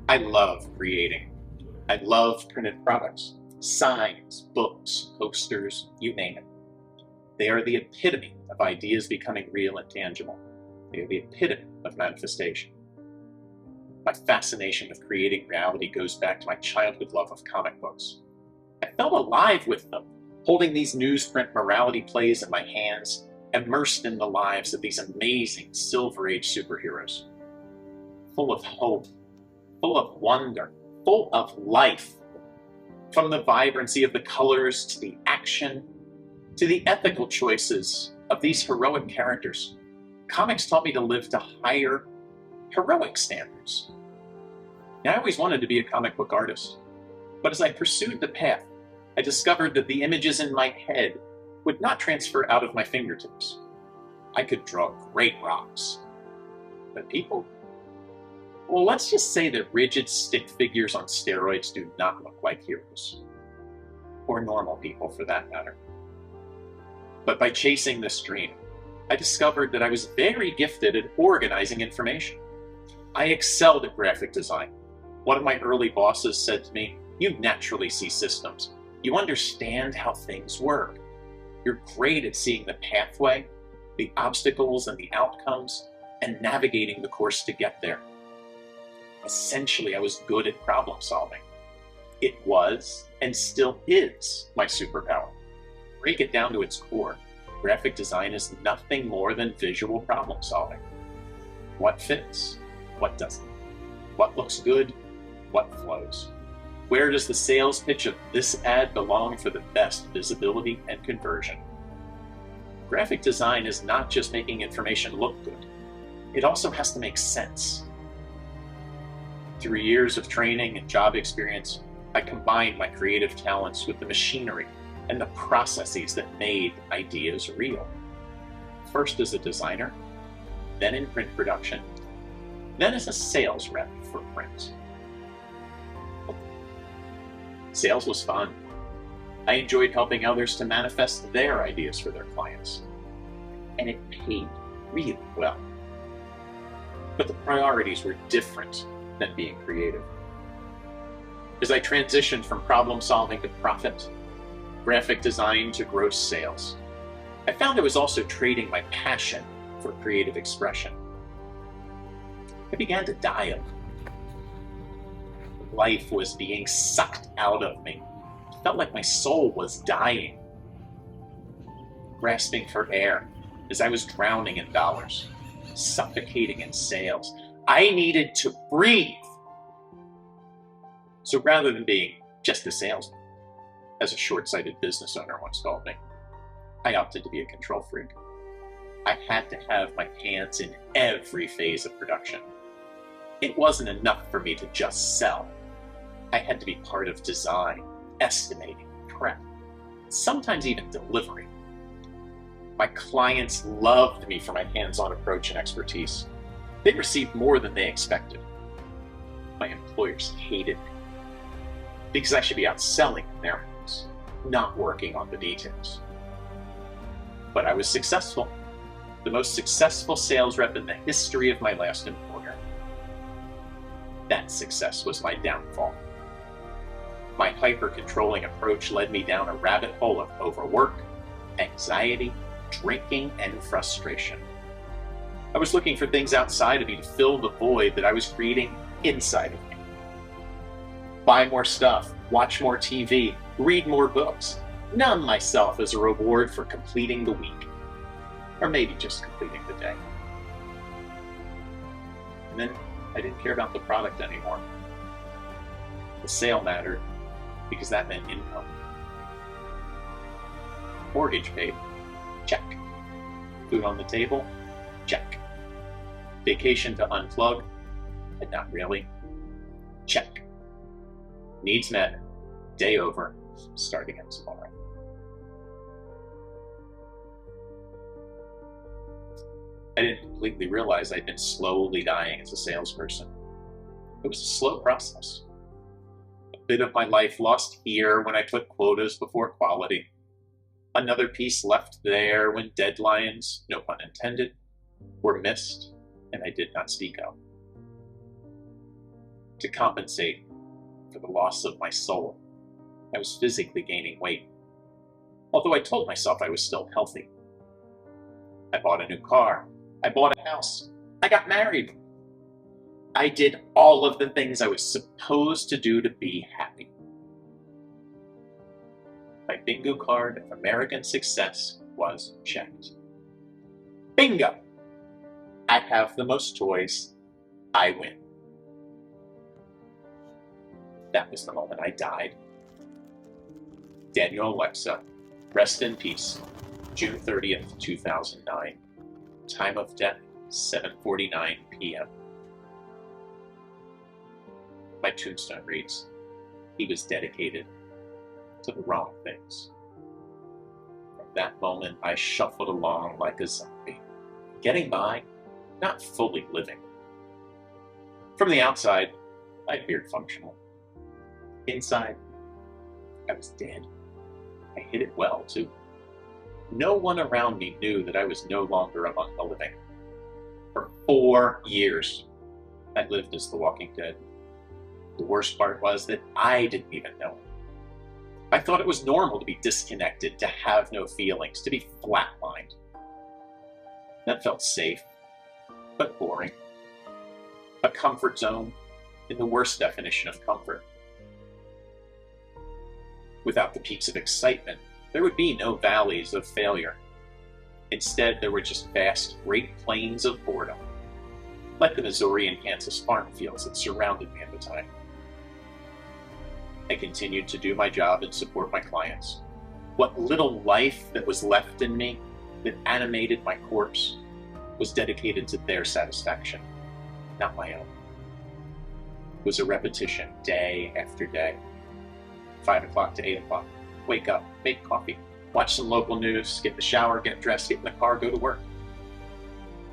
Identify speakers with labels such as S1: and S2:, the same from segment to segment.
S1: I love creating. I love printed products, signs, books, posters, you name it. They are the epitome of ideas becoming real and tangible. They are the epitome of manifestation. My fascination with creating reality goes back to my childhood love of comic books. I felt alive with them, holding these newsprint morality plays in my hands, immersed in the lives of these amazing Silver Age superheroes. Full of hope, full of wonder, full of life. From the vibrancy of the colors to the action, to the ethical choices of these heroic characters, comics taught me to live to higher, heroic standards. Now, I always wanted to be a comic book artist, but as I pursued the path, I discovered that the images in my head would not transfer out of my fingertips. I could draw great rocks, but people? Well, let's just say that rigid stick figures on steroids do not look like heroes, or normal people for that matter. But by chasing this dream, I discovered that I was very gifted at organizing information. I excelled at graphic design. One of my early bosses said to me, "You naturally see systems. You understand how things work. You're great at seeing the pathway, the obstacles and the outcomes, and navigating the course to get there." Essentially, I was good at problem solving. It was, and still is, my superpower. Break it down to its core. Graphic design is nothing more than visual problem solving. What fits? What doesn't? What looks good? What flows? Where does the sales pitch of this ad belong for the best visibility and conversion? Graphic design is not just making information look good. It also has to make sense. Through years of training and job experience, I combined my creative talents with the machinery and the processes that made ideas real. First as a designer, then in print production, then as a sales rep for print. Sales was fun. I enjoyed helping others to manifest their ideas for their clients. And it paid really well. But the priorities were different than being creative. As I transitioned from problem solving to profit, graphic design to gross sales, I found I was also trading my passion for creative expression. I began to die of it. Life was being sucked out of me. It felt like my soul was dying, grasping for air as I was drowning in dollars, suffocating in sales. I needed to breathe. So rather than being just a salesman, as a short-sighted business owner once called me, I opted to be a control freak. I had to have my hands in every phase of production. It wasn't enough for me to just sell. I had to be part of design, estimating, prep, sometimes even delivery. My clients loved me for my hands-on approach and expertise. They received more than they expected. My employers hated me because I should be out selling their house, not working on the details. But I was successful, the most successful sales rep in the history of my last employer. That success was my downfall. My hyper-controlling approach led me down a rabbit hole of overwork, anxiety, drinking, and frustration. I was looking for things outside of me to fill the void that I was creating inside of me. Buy more stuff, watch more TV, read more books, numb myself as a reward for completing the week, or maybe just completing the day. And then I didn't care about the product anymore. The sale mattered because that meant income. Mortgage paid, check. Food on the table, check. Vacation to unplug, and not really, check. Needs met, day over, start again tomorrow. I didn't completely realize I'd been slowly dying as a salesperson. It was a slow process. A bit of my life lost here when I put quotas before quality. Another piece left there when deadlines, no pun intended, were missed and I did not speak up. To compensate for the loss of my soul, I was physically gaining weight, although I told myself I was still healthy. I bought a new car. I bought a house. I got married. I did all of the things I was supposed to do to be happy. My bingo card of American success was checked. Bingo! I have the most toys. I win. That was the moment I died. Daniel Alexa, rest in peace. June 30th, 2009. Time of death, 7:49 p.m. My tombstone reads, he was dedicated to the wrong things. From that moment, I shuffled along like a zombie, getting by, not fully living. From the outside, I appeared functional. Inside, I was dead. I hid it well, too. No one around me knew that I was no longer among the living. For 4 years, I lived as the Walking Dead. The worst part was that I didn't even know it. I thought it was normal to be disconnected, to have no feelings, to be flatlined. That felt safe, but boring. A comfort zone in the worst definition of comfort. Without the peaks of excitement, there would be no valleys of failure. Instead, there were just vast, great plains of boredom, like the Missouri and Kansas farm fields that surrounded me at the time. I continued to do my job and support my clients. What little life that was left in me, that animated my corpse, was dedicated to their satisfaction, not my own. It was a repetition, day after day. 5 o'clock to 8 o'clock. Wake up, make coffee, watch some local news, get in the shower, get dressed, get in the car, go to work.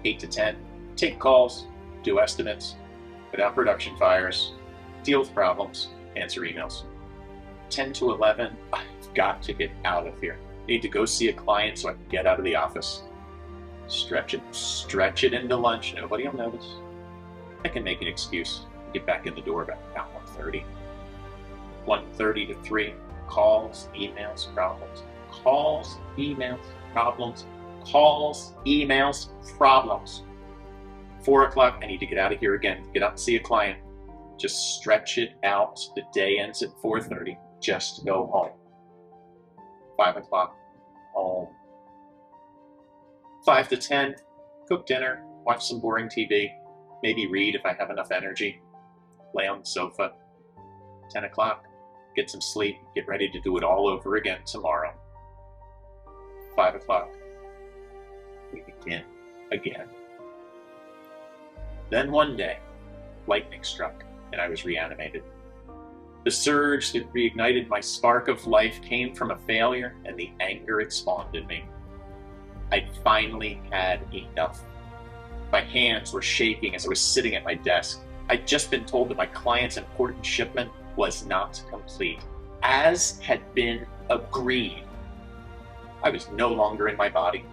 S1: 8 to 10, take calls, do estimates, put out production fires, deal with problems, answer emails. 10 to 11, I've got to get out of here. I need to go see a client so I can get out of the office. Stretch it into lunch. Nobody will notice. I can make an excuse. Get back in the door about 1:30. 1:30 to 3, calls, emails, problems. Calls, emails, problems. Calls, emails, problems. 4 o'clock, I need to get out of here again. Get up and see a client. Just stretch it out. The day ends at 4:30. Just go home. 5 o'clock, home. 5 to 10, cook dinner, watch some boring TV, maybe read if I have enough energy, lay on the sofa. 10 o'clock, get some sleep, get ready to do it all over again tomorrow. 5 o'clock, we begin again. Then one day, lightning struck and I was reanimated. The surge that reignited my spark of life came from a failure, and the anger it spawned in me. I'd finally had enough. My hands were shaking as I was sitting at my desk. I'd just been told that my client's important shipment was not complete, as had been agreed. I was no longer in my body.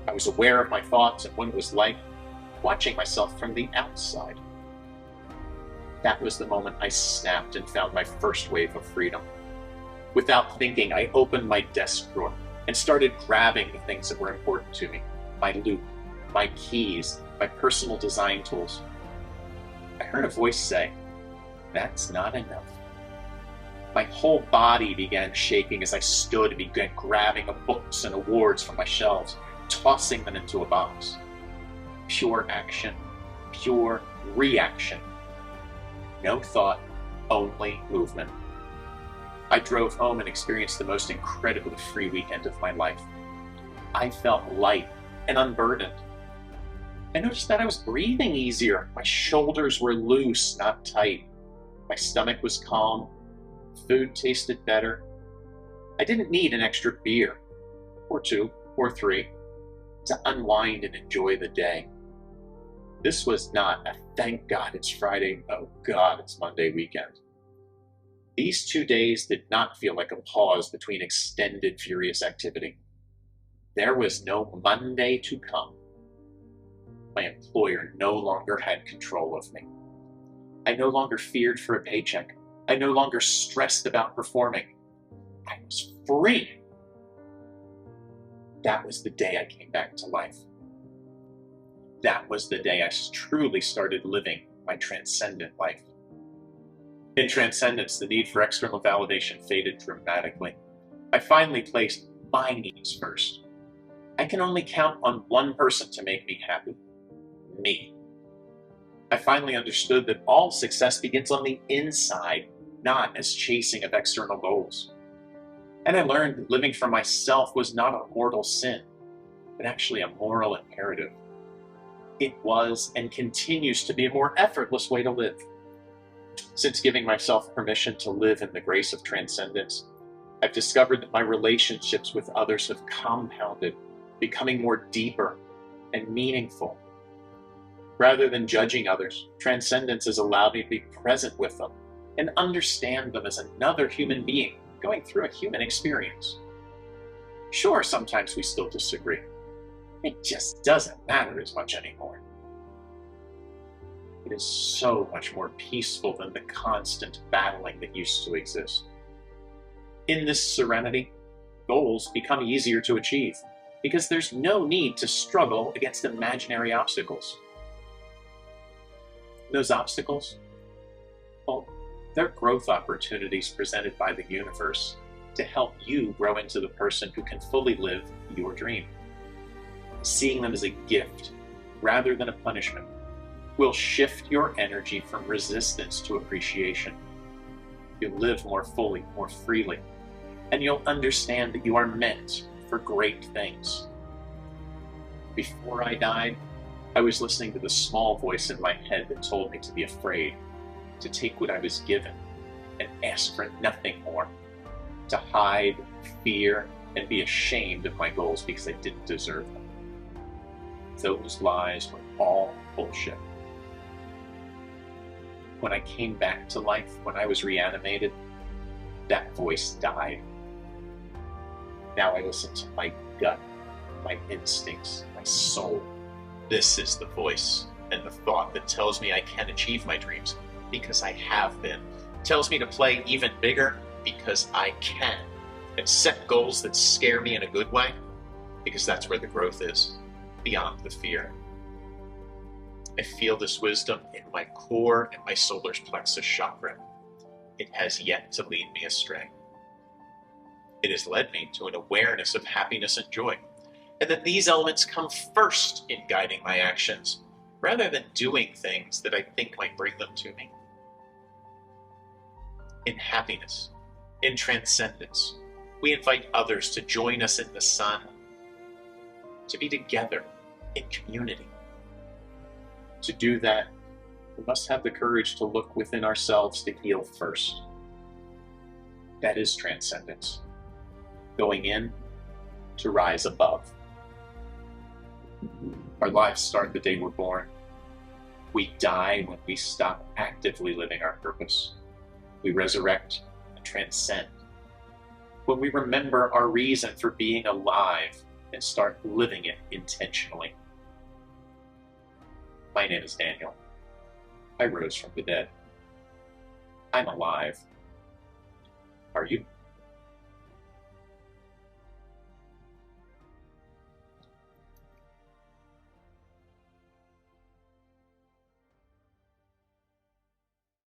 S1: I was aware of my thoughts and what it was like, watching myself from the outside. That was the moment I snapped and found my first wave of freedom. Without thinking, I opened my desk drawer and started grabbing the things that were important to me. My loop, my keys, my personal design tools. I heard a voice say, "That's not enough." My whole body began shaking as I stood and began grabbing books and awards from my shelves, tossing them into a box. Pure action, pure reaction. No thought, only movement. I drove home and experienced the most incredibly free weekend of my life. I felt light and unburdened. I noticed that I was breathing easier. My shoulders were loose, not tight. My stomach was calm. Food tasted better. I didn't need an extra beer, or 2, or 3, to unwind and enjoy the day. This was not a thank God it's Friday, oh God it's Monday weekend. These 2 days did not feel like a pause between extended furious activity. There was no Monday to come. My employer no longer had control of me. I no longer feared for a paycheck. I no longer stressed about performing. I was free. That was the day I came back to life. That was the day I truly started living my transcendent life. In transcendence, the need for external validation faded dramatically. I finally placed my needs first. I can only count on one person to make me happy: me. I finally understood that all success begins on the inside, not as chasing of external goals. And I learned that living for myself was not a mortal sin, but actually a moral imperative. It was and continues to be a more effortless way to live. Since giving myself permission to live in the grace of transcendence, I've discovered that my relationships with others have compounded, becoming more deeper and meaningful. Rather than judging others, transcendence has allowed me to be present with them and understand them as another human being going through a human experience. Sure, sometimes we still disagree. It just doesn't matter as much anymore. It is so much more peaceful than the constant battling that used to exist. In this serenity, goals become easier to achieve because there's no need to struggle against imaginary obstacles. Those obstacles, well, they're growth opportunities presented by the universe to help you grow into the person who can fully live your dream. Seeing them as a gift rather than a punishment will shift your energy from resistance to appreciation. You'll live more fully, more freely, and you'll understand that you are meant for great things. Before I died, I was listening to the small voice in my head that told me to be afraid, to take what I was given, and ask for nothing more, to hide, fear, and be ashamed of my goals because I didn't deserve them. Those lies were all bullshit. When I came back to life, when I was reanimated, that voice died. Now I listen to my gut, my instincts, my soul. This is the voice and the thought that tells me I can achieve my dreams because I have been. Tells me to play even bigger because I can. And set goals that scare me in a good way because that's where the growth is, beyond the fear. I feel this wisdom in my core and my solar plexus chakra. It has yet to lead me astray. It has led me to an awareness of happiness and joy, and that these elements come first in guiding my actions, rather than doing things that I think might bring them to me. In happiness, in transcendence, we invite others to join us in the sun, to be together in community. To do that, we must have the courage to look within ourselves to heal first. That is transcendence. Going in to rise above. Our lives start the day we're born. We die when we stop actively living our purpose. We resurrect and transcend when we remember our reason for being alive and start living it intentionally. My name is Daniel. I rose from the dead. I'm alive. Are you?